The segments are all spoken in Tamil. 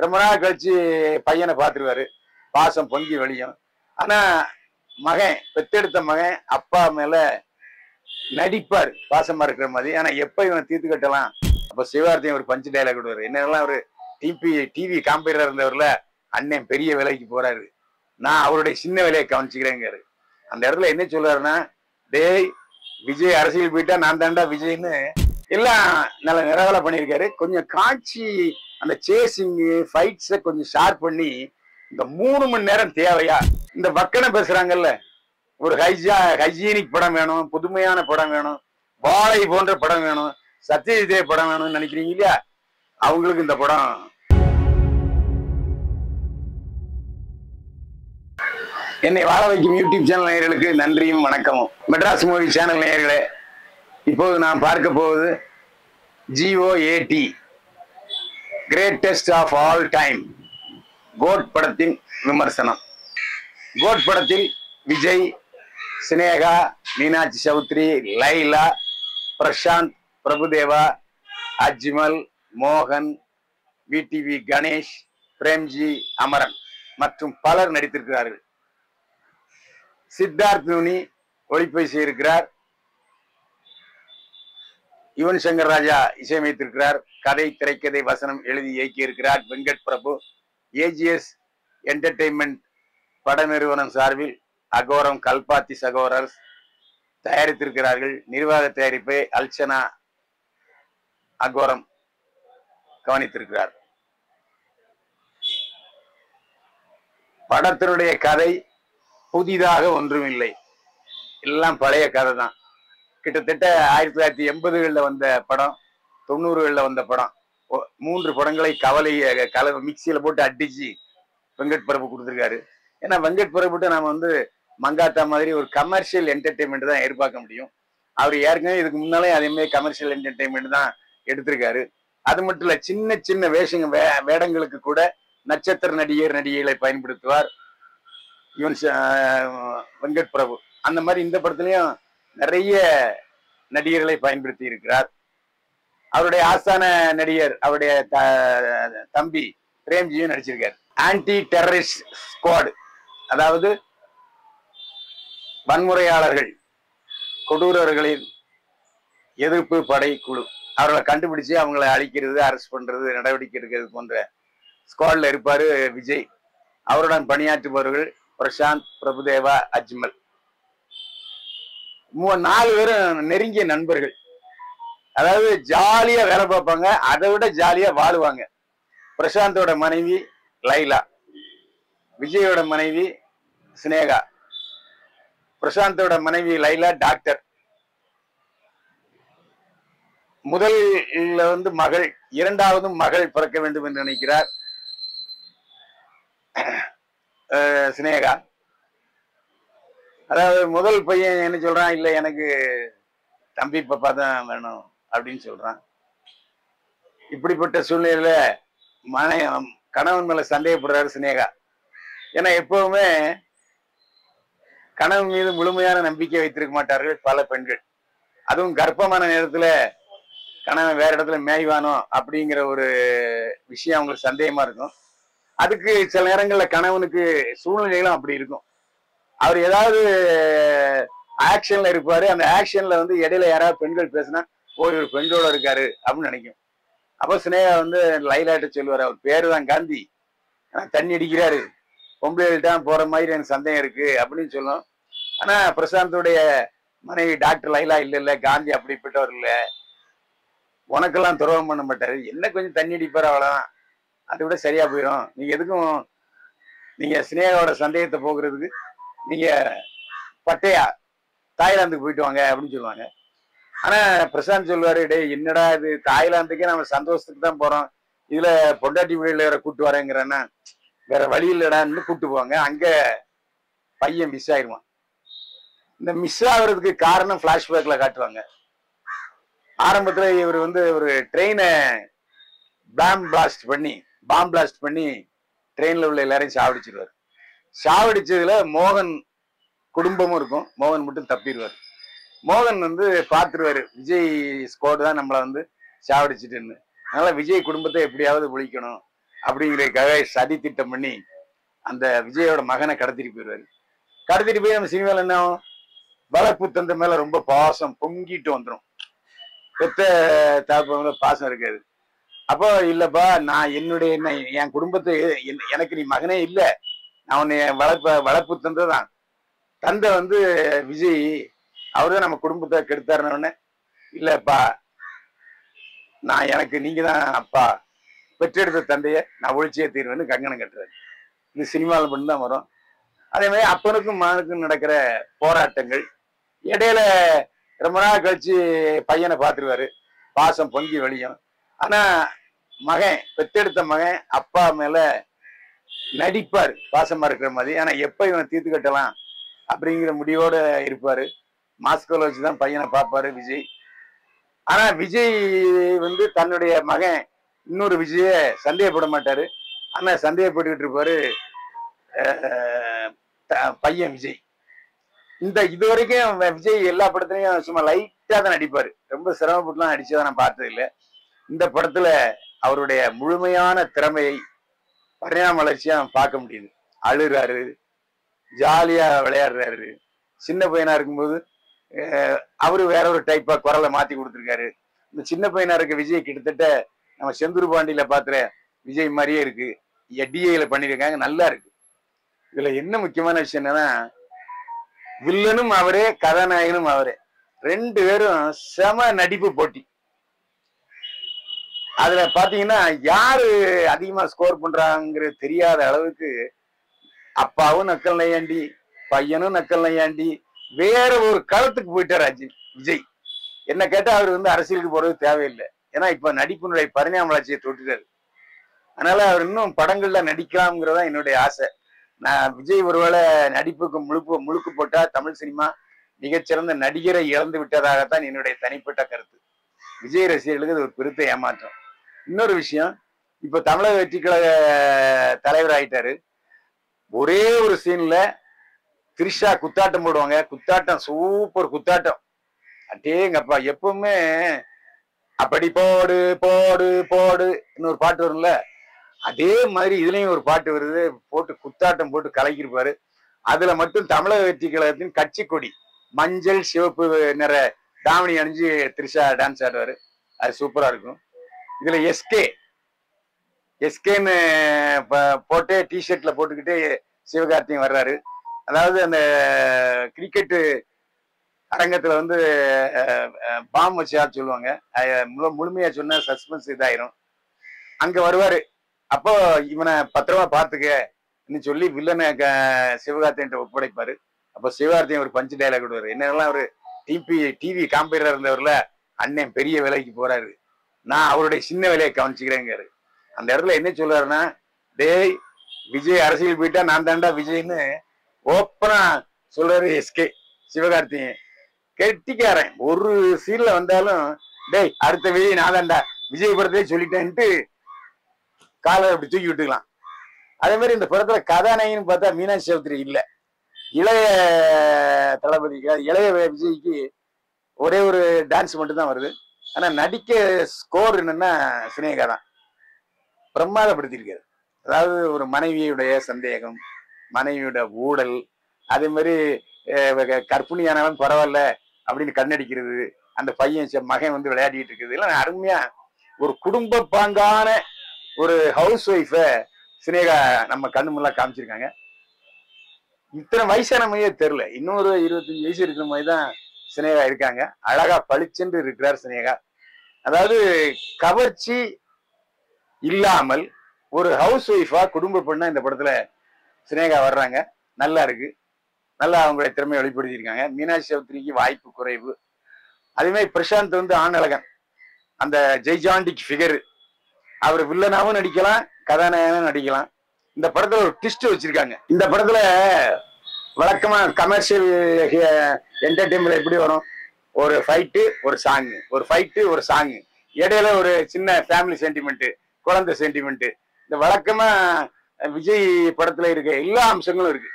ரொம்ப நாள் கழிச்சு பையனை பார்த்துருவாரு. பாசம் பொங்கி வழியும். ஆனா மகன், பெத்தெடுத்த மகன் அப்பா மேல நடிப்பார் பாசமா இருக்கிற மாதிரி. ஆனா எப்ப இவனை தீர்த்து கட்டலாம்? அப்ப சிவகார்த்திகேயன் ஒரு பஞ்சு டைலாக் விடுவாரு. என்னெல்லாம் ஒரு டிவி காம்பைரா இருந்தவர்ல, அண்ணன் பெரிய வேலைக்கு போறாரு, நான் அவருடைய சின்ன வேலையை கவனிச்சுக்கிறேங்காரு. அந்த இடத்துல என்ன சொல்றாருன்னா, டேய் விஜய் அரசியல் போயிட்டா நான் தாண்டா விஜய்ன்னு எல்லாம் நல்ல நிறவலை பண்ணியிருக்காரு. கொஞ்சம் காட்சி அந்த சேசிங் ஃபைட்ஸை கொஞ்சம் ஷார்ப் பண்ணி இந்த 3 மணி நேரம் தேவையா? இந்த வக்கனை பேசுறாங்கல்ல, ஒரு ஹைஜீனிக் படம் வேணும், புதுமையான படம் வேணும், பாலை போன்ற படம் வேணும், சத்யஜிதே படம் வேணும்னு நினைக்கிறீங்க இல்லையா? அவங்களுக்கு இந்த படம். என்னை வாழ வைக்கும் யூடியூப் சேனல் நேயர்களுக்கு நன்றியும் வணக்கமும். மெட்ராஸ் மூவி சேனல் நேயர்களே, இப்போது நான் பார்க்க போவது GOAT, greatest of all time, GOAT படத்தின் விமர்சனம். கோட் படத்தில் விஜய், சினேகா, மீனாட்சி சௌத்ரி, லைலா, பிரசாந்த், பிரபுதேவா, அஜ்மல், மோகன், விடிவி கணேஷ், பிரேம்ஜி, அமரன் மற்றும் பலர் நடித்திருக்கிறார்கள். சித்தார்த் நூனி ஒளிப்பதிவு இருக்கிறார். யுவன் சங்கர் ராஜா இசையமைத்திருக்கிறார். கதை, திரைக்கதை, வசனம் எழுதி இயக்கி இருக்கிறார் வெங்கட் பிரபு. ஏஜிஎஸ் என்டர்டெயின்மெண்ட் பட நிறுவனம் சார்பில் அகோரம் கல்பாத்தி சகோதரர் தயாரித்திருக்கிறார்கள். நிர்வாக தயாரிப்பை அல்சனா அகோரம் கவனித்திருக்கிறார். படத்தினுடைய கதை புதிதாக ஒன்றுமில்லை, எல்லாம் பழைய கதை தான். கிட்டத்தட்ட 1980களில் வந்த படம், 90களில் வந்த படம். 3 படங்களை மிக்சியில போட்டு அடிச்சு வெங்கட் பிரபு கொடுத்துருக்காரு. ஏன்னா வெங்கட் பிரபுட்ட நாம மங்காத்தா மாதிரி ஒரு கமர்ஷியல் என்டர்டெயின்மெண்ட் தான் எதிர்பார்க்க முடியும். அவர் ஏற்கனவே இதுக்கு முன்னாலே அதே மாதிரி கமர்ஷியல் என்டர்டெயின்மெண்ட் தான் எடுத்திருக்காரு. அது மட்டும் இல்ல, சின்ன சின்ன வேடங்களுக்கு கூட நட்சத்திர நடிகைகளை பயன்படுத்துவார் வெங்கட் பிரபு. அந்த மாதிரி இந்த படத்துலயும் நிறைய நடிகர்களை பயன்படுத்தி இருக்கிறார். அவருடைய ஆஸ்தான நடிகர், அவருடைய தம்பி பிரேம்ஜியும் நடிச்சிருக்கார். ஆன்டி டெரரிஸ்ட் ஸ்குவாட், அதாவது வன்முறையாளர்கள், கொடூரர்களின் எதிர்ப்பு படை குழு, அவர்களை கண்டுபிடிச்சு அவங்களை அழிக்கிறது, அரெஸ்ட் பண்றது, நடவடிக்கை எடுக்கிறது போன்ற ஸ்குவாட்ல இருப்பாரு விஜய். அவருடன் பணியாற்றுபவர்கள் பிரசாந்த், பிரபுதேவா, அஜ்மல். 4 பேரும் நெருங்கிய நண்பர்கள். அதாவது ஜாலியா வேலை பார்ப்பாங்க, அதை விட ஜாலியா வாழுவாங்க. பிரசாந்தோட மனைவி லைலா, விஜயோட மனைவி சினேகா. பிரசாந்தோட மனைவி லைலா டாக்டர். முதல்ல மகள், 2வது மகள் பிறக்க வேண்டும் என்று நினைக்கிறார் சினேகா. அதாவது முதல் பையன் என்ன சொல்றான், இல்ல எனக்கு தம்பி பாப்பா தான் வேணும் அப்படின்னு சொல்றான். இப்படிப்பட்ட சூழ்நிலையில கணவன் மேல சந்தேகப்படுறாரு சினேகா. ஏன்னா எப்பவுமே கணவன் மீது முழுமையான நம்பிக்கை வைத்திருக்க மாட்டார்கள் பல பெண்கள். அதுவும் கர்ப்பமான நேரத்துல கணவன் வேற இடத்துல மேய்வானோ அப்படிங்கிற ஒரு விஷயம் அவங்களுக்கு சந்தேகமா இருக்கும். அதுக்கு சில நேரங்கள்ல கணவனுக்கு சூழ்நிலைகளும் அப்படி இருக்கும். அவர் ஏதாவது ஆக்ஷன்ல இருப்பாரு, அந்த ஆக்ஷன்ல இடையில யாராவது பெண்கள் பேசினா ஒரு பெண்ணோட இருக்காரு அப்படின்னு நினைக்கும். அப்போ சினேகா லைலாட்ட சொல்லுவாரு, அவர் பேரு தான் காந்தி, ஆனா தண்ணி அடிக்கிறாரு, பொம்பளைகிட்ட போற மாதிரி எனக்கு சந்தேகம் இருக்கு அப்படின்னு சொல்லும். ஆனா பிரசாந்தோடைய மனைவி டாக்டர் லைலா, இல்ல காந்தி அப்படிப்பட்டவர் இல்ல, உனக்கெல்லாம் துரோகம் பண்ண மாட்டாரு, என்ன கொஞ்சம் தண்ணி அடிப்பாரு அவ்வளவுதான், அதை விட சரியா போயிடும், நீங்க எதுக்கும் நீங்க சினேகாவோட சந்தேகத்தை போக்குறதுக்கு நீங்க பட்டையா தாய்லாந்துக்கு போயிட்டு வாங்க அப்படின்னு சொல்லுவாங்க. ஆனா பிரசாந்த் சொல்லுவாரு, டே என்னடா இது, தாய்லாந்துக்கே நம்ம சந்தோஷத்துக்கு தான் போறோம், இதுல பொண்டாட்டி வீடுல வேற கூட்டு வரேங்கிறன்னா வேற வழி இல்லடான்னு கூப்பிட்டு போவாங்க. அங்க பையன் மிஸ் ஆயிடுவான். இந்த மிஸ் ஆகுறதுக்கு காரணம் பிளாஷ்பேக்ல காட்டுவாங்க. ஆரம்பத்துல இவர் ஒரு ட்ரெயினை பாம் பிளாஸ்ட் பண்ணி ட்ரெயின்ல உள்ள எல்லாரையும் சாவடிச்சிருவாரு. சாவடிச்சதுல மோகன் குடும்பமும் இருக்கும், மோகன் மட்டும் தப்பிடுவார். மோகன் பாத்துருவாரு, விஜய் ஸ்குவாட் தான் நம்மளை சாவடிச்சுட்டுன்னு. அதனால விஜய் குடும்பத்தை எப்படியாவது ஒழிக்கணும் அப்படிங்கிறதுக்காக சதி திட்டம் பண்ணி அந்த விஜயோட மகனை கடத்திட்டு போயிடுவாரு. கடத்திட்டு போய் நம்ம சினிமாவில் என்ன ஆகும், வளர்ப்பு தந்தை மேல ரொம்ப பாசம் பொங்கிட்டு வந்துடும். பெத்த தாப்ப பாசம் இருக்காது. அப்போ இல்லப்பா, நான் என்னுடைய என் குடும்பத்தை எனக்கு நீ மகனே இல்லை, நான் உன்னை வளர்ப்பு தந்தை தான். தந்தை விஜய், அவருதான் நம்ம குடும்பத்தை கெடுத்தாருன்னு. இல்லப்பா, நான் எனக்கு நீங்க தான் அப்பா, பெற்றெடுத்த தந்தைய நான் ஒழிச்சே தீர்வேன்னு கங்கணம் கட்டுறாரு. இது சினிமாவில் மட்டும் தான் வரும். அதே மாதிரி அப்பனுக்கும் மகனுக்கும் நடக்கிற போராட்டங்கள், இடையில ரொம்ப நாள் கழிச்சு பையனை பார்த்துருவாரு, பாசம் பொங்கி வெளியும். ஆனா மகன், பெற்றெடுத்த மகன் அப்பா மேல நடிப்பாரு பாசமா இருக்கிற மாதிரி. ஆனா எப்ப இவனை தீர்த்து கட்டலாம் அப்படிங்கிற முடிவோட இருப்பாரு. மாஸ்கோல வச்சுதான் பையனை பார்ப்பாரு விஜய். ஆனா விஜய் தன்னுடைய மகன் இன்னொரு விஜய சந்தேகப்பட மாட்டாரு. ஆனா சந்தேகப்பட்டுக்கிட்டு இருப்பாரு பையன் விஜய். இது வரைக்கும் விஜய் எல்லா படத்துலயும் சும்மா லைட்டா தான் நடிப்பாரு, ரொம்ப சிரமப்பட்டுலாம் நடிச்சதான் நான் பார்த்தது இல்லை. இந்த படத்துல அவருடைய முழுமையான திறமையை பரிணாம வளர்ச்சியா பார்க்க முடியுது. அழுறாரு, ஜாலியா விளையாடுறாரு. சின்ன பையனா இருக்கும்போது அவரு வேற ஒரு டைப்பா குரலை மாத்தி கொடுத்துருக்காரு. இந்த சின்ன பையனா இருக்க விஜய் கிட்டத்தட்ட நம்ம செந்தூர் பாண்டியில பாத்துற விஜய் மாதிரியே இருக்கு. டிஏல பண்ணிருக்காங்க, நல்லா இருக்கு. இதுல என்ன முக்கியமான விஷயம் என்னன்னா, வில்லனும் அவரே, கதாநாயகனும் அவரே, ரெண்டு பேரும் செம நடிப்பு போட்டி. அதுல பாத்தீங்கன்னா யாரு அதிகமா ஸ்கோர் பண்றாங்கிறது தெரியாத அளவுக்கு அப்பாவும் நக்கல் நையாண்டி, பையனும் நக்கல் நையாண்டி, வேற ஒரு களத்துக்கு போயிட்டாரு விஜய். என்ன கேட்டா அவர் அரசியலுக்கு போறது தேவையில்லை. ஏன்னா இப்ப நடிப்பினுடைய பரிணாம வளர்ச்சியை தொட்டுட்டாரு. அதனால அவர் இன்னும் படங்கள்ல நடிக்கலாம்ங்கிறதா என்னுடைய ஆசை. நான் விஜய் ஒருவேளை நடிப்புக்கு முழுக்கு போட்டா தமிழ் சினிமா மிகச்சிறந்த நடிகரை இழந்து விட்டதாகத்தான் என்னுடைய தனிப்பட்ட கருத்து. விஜய் ரசிகர்களுக்கு இது ஒரு பெருத்த ஏமாற்றம். இன்னொரு விஷயம், இப்ப தமிழக வெற்றி கழக தலைவர் ஆயிட்டாரு. ஒரே ஒரு சீன்ல திரிஷா குத்தாட்டம் போடுவாங்க. குத்தாட்டம் சூப்பர் குத்தாட்டம். அட்டேங்கப்பா, எப்பவுமே அப்படி போடு போடு போடு இன்னொரு பாட்டு வரும்ல, அதே மாதிரி இதுலயும் ஒரு பாட்டு வருது, போட்டு குத்தாட்டம் போட்டு கலக்கிருப்பாரு. அதுல மட்டும் தமிழக வெற்றி கழகத்தின் கட்சி கொடி மஞ்சள் சிவப்பு நிற தாவணி அணிஞ்சு திரிஷா டான்ஸ் ஆடுவாரு. அது சூப்பரா இருக்கும். இதுல எஸ்கேன்னு போட்டு டிஷர்ட்ல போட்டுக்கிட்டு சிவகார்த்தியும் வர்றாரு. அதாவது அந்த கிரிக்கெட்டு அரங்கத்துல பாம் வச்சு சொல்லுவாங்க, முழுமையா சொன்னா சஸ்பென்ஸ் இதாயிரும். அங்க வருவாரு. அப்போ இவனை பத்திரமா பாத்துக்கன்னு சொல்லி வில்லனை சிவகார்த்தியன்ட்ட ஒப்படைப்பாரு. அப்போ சிவகார்த்தியன் ஒரு பஞ்சு டைலாக் விடுவாரு. என்னெல்லாம் ஒரு டிவி காம்பீரர் இருந்தவர்ல, அண்ணன் பெரிய வேலைக்கு போறாரு, நான் அவருடைய சின்ன வேலையை கவனிச்சுக்கிறேங்காரு. அந்த இடத்துல என்ன சொல்றாருன்னா, டேய் விஜய் அரசியல் போயிட்டா நான் தாண்டா விஜய்னு ஓப்பனா சொல்றாரு எஸ்கே சிவகார்த்தியன். கெட்டிக்காரன். ஒரு சீன்ல வந்தாலும் டேய் அடுத்த விஜய் நான் தாண்டா, விஜய் படத்தையே சொல்லிட்டேன்ட்டு காலை அப்படி தூக்கி விட்டுக்கலாம். அதே மாதிரி இந்த படத்துல கதாநாயகன்னு பார்த்தா மீனாட்சி சௌத்ரி இல்ல. இளைய தளபதி இளைய விஜய்க்கு ஒரே ஒரு டான்ஸ் மட்டும் தான் வருது. ஆனா நடிக்க ஸ்கோர் என்னன்னா சினேகா தான் பிரமாதப்படுத்திருக்காரு. அதாவது ஒரு மனைவியுடைய சந்தேகம், மனைவியோட ஊழல், அதே மாதிரி கற்பிணியானவன் பரவாயில்ல அப்படின்னு கண்ணடிக்கிறது, அந்த பையன் மகன் விளையாடிட்டு இருக்குது, எல்லாம் அருமையா ஒரு குடும்ப பாங்கான ஒரு ஹவுஸ் ஒய்ஃப சினேகா நம்ம கண்ணு முன்னா காமிச்சிருக்காங்க. இத்தனை வயசான மாதிரியே தெரியல, இன்னொரு 25 வயசு இருக்கிற மாதிரி தான் சினேகா இருக்காங்க. அழகா பளிச்சென்று இருக்கிறார் சினேகா. அதாவது கவர்ச்சி இல்லாமல் ஒரு ஹவுஸ் ஒய்ஃபா குடும்ப பெண்ணா இந்த படத்துல சினேகா வர்றாங்க. நல்லா இருக்கு, நல்லா அவங்களுடைய திறமையை வெளிப்படுத்தியிருக்காங்க. மீனாட்சி சௌத்ரிக்கு வாய்ப்பு குறைவு. அதே மாதிரி பிரசாந்த் ஆணழகன், அந்த ஜெய்ஜாண்டிக் ஃபிகர், அவர் வில்லனாவும் நடிக்கலாம், கதாநாயகனும் நடிக்கலாம். இந்த படத்துல ஒரு ட்விஸ்ட் வச்சிருக்காங்க. இந்த படத்துல வழக்கமா கமர்ஷியல் என்டர்டைன்மெண்ட் எப்படி வரும், ஒரு ஃபைட்டு ஒரு சாங், ஒரு ஃபைட்டு ஒரு சாங், இடையில ஒரு சின்ன ஃபேமிலி சென்டிமெண்ட், குழந்தை சென்டிமெண்ட். இந்த வழக்கமா விஜய் படத்துல இருக்க எல்லா அம்சங்களும் இருக்கு.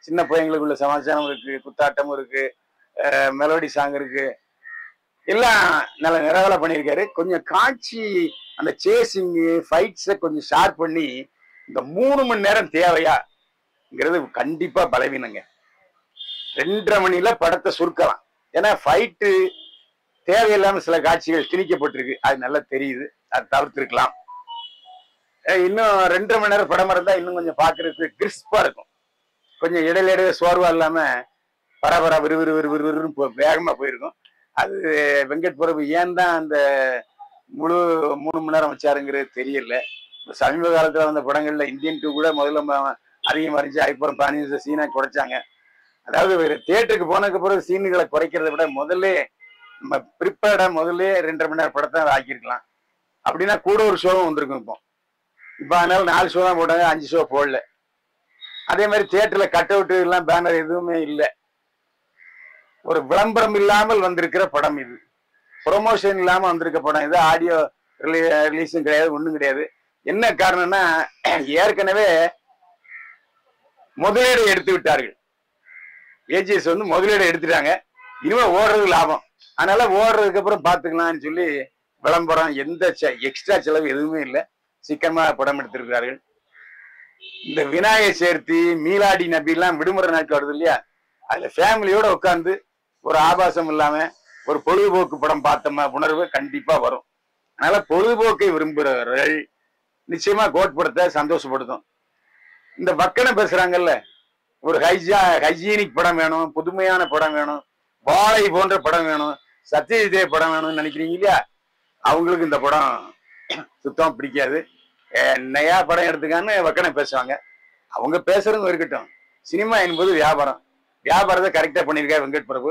சின்ன பையங்களுக்குள்ள சமாச்சாரம் இருக்கு, குத்தாட்டமும் இருக்கு, மெலோடி சாங் இருக்கு, எல்லாம் நல்ல நிறவலை பண்ணியிருக்காரு. கொஞ்சம் காட்சி அந்த சேசிங் ஃபைட்ஸை கொஞ்சம் ஷார்ப் பண்ணி இந்த 3 மணி நேரம் தேவையாங்கிறது கண்டிப்பா பலவீனங்க. 2.5 மணில படத்தை சுருக்கலாம். ஏன்னா ஃபைட்டு தேவையில்லாம சில காட்சிகள் திணிக்கப்பட்டிருக்கு. அது நல்லா தெரியுது. அது தவிர்த்திருக்கலாம். இன்னும் 2.5 மணி நேரம் படமா இருந்தா இன்னும் கொஞ்சம் பாக்குறதுக்கு கிறிஸ்பா இருக்கும். கொஞ்சம் இடையில சோர்வா இல்லாம பரபர விறுவிறுன்னு வேகமா போயிருக்கும். அது வெங்கட் பிரபு ஏன் தான் அந்த முழு 3 மணி நேரம் வச்சாருங்கிறது தெரியல. சமீப காலத்துல வந்த படங்கள்ல இந்தியன் 2 கூட முதல்ல அதிகமா இருந்துச்சு. அதுக்கப்புறம் 15 சீனா குறைச்சாங்க. அதாவது தியேட்டருக்கு போனதுக்கு பிறகு சீனுகளை குறைக்கிறத விட முதல்ல நம்ம ப்ரிப்பேர்டா முதல்ல 2.5 மணி நேரம் படத்தை ஆக்கியிருக்கலாம். அப்படின்னா கூட ஒரு ஷோவும் வந்திருக்கும். இப்போ அதனால 4 ஷோ தான் போட்டாங்க, 5 ஷோ போடல. அதே மாதிரி தியேட்டர்ல கட் அவுட் எல்லாம் பேனர் எதுவுமே இல்லை. ஒரு விளம்பரம் இல்லாமல் வந்திருக்கிற படம் இது. ப்ரொமோஷன் இல்லாம வந்திருக்க படம் இது. ஆடியோ ரிலீஸும் கிடையாது, ஒண்ணும் கிடையாது. என்ன காரணம்னா ஏற்கனவே முதலீடு எடுத்து விட்டார்கள். ஏஜிஎஸ் வந்து முதலீடு எடுத்துட்டாங்க. இனிமே ஓடுறது லாபம். அதனால ஓடுறதுக்கு அப்புறம் பாத்துக்கலாம்னு சொல்லி விளம்பரம் எந்த எக்ஸ்ட்ரா செலவு எதுவுமே இல்லை. சீக்கிரமா படம் எடுத்திருக்கிறார்கள். இந்த விநாயகர் சேர்த்தி மீலாடி நபி எல்லாம் விடுமுறை நாட்கள் வருது இல்லையா, அதுல ஃபேமிலியோட உட்கார்ந்து ஒரு ஆபாசம் இல்லாம ஒரு பொழுதுபோக்கு படம் பார்த்தோம் உணர்வு கண்டிப்பா வரும். அதனால பொழுதுபோக்கை விரும்புகிறவர்கள் நிச்சயமா கோட் படத்தை சந்தோஷப்படுத்தும். இந்த வக்கனை பேசுறாங்கல்ல, ஒரு ஹைஜீனிக் படம் வேணும், புதுமையான படம் வேணும், வாழை போன்ற படம் வேணும், சத்யஜிதே படம் வேணும்னு நினைக்கிறீங்க இல்லையா, அவங்களுக்கு இந்த படம் சுத்தம் பிடிக்காது. என்னையா படம் எடுத்துக்கான்னு வக்கனை பேசுவாங்க. அவங்க பேசுறதும் இருக்கட்டும். சினிமா என்பது வியாபாரம். வியாபாரத்தை கரெக்டா பண்ணியிருக்காரு வெங்கட் பிரபு.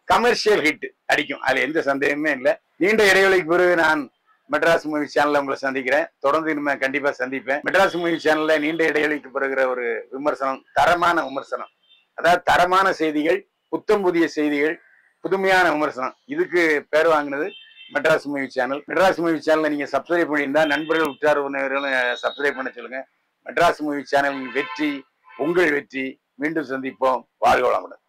கமர்ஷியல் ஹிட் அடிக்கும், அதுல எந்த சந்தேகமே இல்லை. நீண்ட இடைவெளிக்கு பிறகு நான் மெட்ராஸ் மூவி சேனல்ல உங்களை சந்திக்கிறேன். தொடர்ந்து இனிமே கண்டிப்பா சந்திப்பேன். மெட்ராஸ் மூவி சேனல்ல நீண்ட இடைவெளிக்கு பிறகுற ஒரு விமர்சனம், தரமான விமர்சனம், அதாவது தரமான செய்திகள், புத்தம் புதிய செய்திகள், புதுமையான விமர்சனம். இதுக்கு பேர் வாங்கினது Madras movie channel. Madras movie சேனலை நீங்க சப்ஸ்கிரைப் பண்ணியிருந்தா நண்பர்கள் உற்றார் உறவினர்களும் சப்ஸ்கிரைப் பண்ண சொல்லுங்க. மெட்ராஸ் மூவி சேனலின் வெற்றி உங்கள் வெற்றி. மீண்டும் சந்திப்போம். வாழ்க வளமுடன்.